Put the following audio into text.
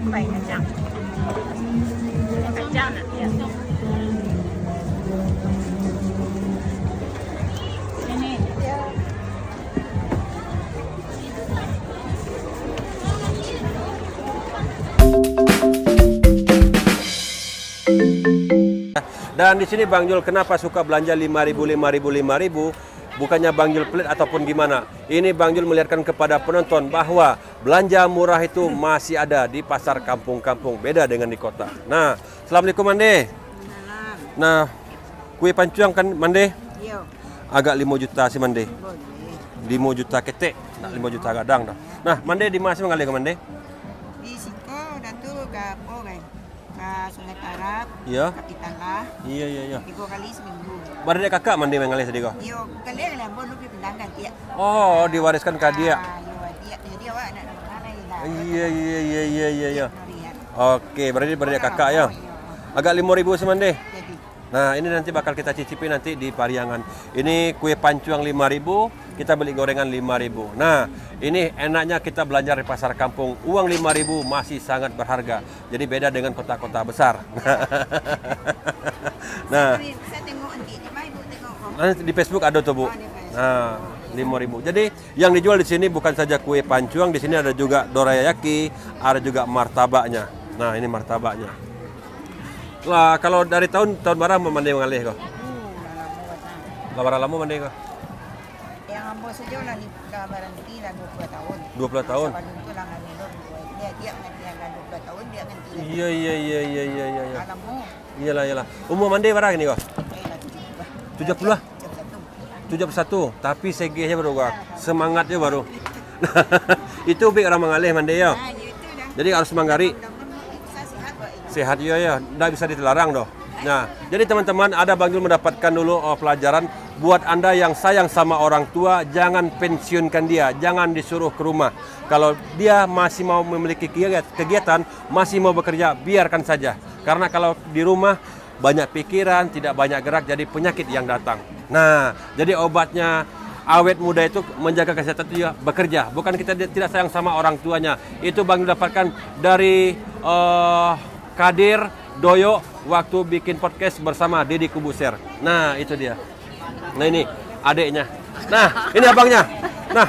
Sampai kacang. Kacang nak ya. Ini. Dan di sini Bang Jul kenapa suka belanja 5.000 bukannya Bang Jul pelit ataupun gimana. Ini Bang Jul melihatkan kepada penonton bahwa belanja murah itu masih ada di pasar kampung-kampung, beda dengan di kota. Nah, Assalamualaikum Mande. Nah, kue pancuang kan Mande? Yo. Agak 5 juta sih Mande. Boleh. 5 juta ketek, nak 5 juta gadang dah. Nah, Mande di mana sih mengalir ke Mande? Di Siko dan tu ke Pogai. Ke Sungai Arab. Iya. Ke Pitangah. Iya. 3 kali seminggu. Baru dia kakak Mande mengalir tadi kau? Yo, kali yang lembon lu pindah dia. Oh, diwariskan ke dia. Yo, dia awak nak mana lah. Iya. Oke, berarti dia kakak ya. Agak 5.000 semande. Jadi, Nah, ini nanti bakal kita cicipi nanti di Pariangan. Ini kue pancuang 5.000, kita beli gorengan 5.000. Nah, ini enaknya kita belanja di pasar kampung. Uang 5.000 masih sangat berharga. Jadi beda dengan kota-kota besar. Nah, saya tengok nanti. Di mana ibu tengok? nanti di Facebook ada tuh, Bu. Nah, 5.000. Jadi yang dijual di sini bukan saja kue pancuang, di sini ada juga dorayaki, ada juga martabaknya. Nah, ini martabaknya. Lah, kalau dari tahun berapa Mande mengalih kok? Kabar lama Mande kok? Yang ambo saja lah ni gambaran kita 20 tahun. 20 tahun. Sebelum itu lah ngalilor dia ngan 20 tahun dia ngan tiga. Iya. Alamu. Iyalah. Umur Mande berapa ini kok? Lah 70 lah. 71. 71, tapi segehnya baru kok. Semangatnya baru. Itu big orang mengalih Mande ya. Nah, itu dah. Jadi harus menggari. Saya sihat kok ini. Sehat ya, nggak bisa dilarang doh. Nah, jadi teman-teman ada Bang Jul mendapatkan dulu pelajaran buat Anda yang sayang sama orang tua, jangan pensiunkan dia, jangan disuruh ke rumah. Kalau dia masih mau memiliki kegiatan, masih mau bekerja, biarkan saja. Karena kalau di rumah banyak pikiran, tidak banyak gerak, jadi penyakit yang datang. Nah, jadi obatnya awet muda itu menjaga kesehatan itu ya bekerja. Bukan kita tidak sayang sama orang tuanya. Itu Bang Jul dapatkan dari Kadir Doyo waktu bikin podcast bersama Deddy Kubuser. Nah, itu dia. Nah, ini adiknya. Nah, ini abangnya. Nah,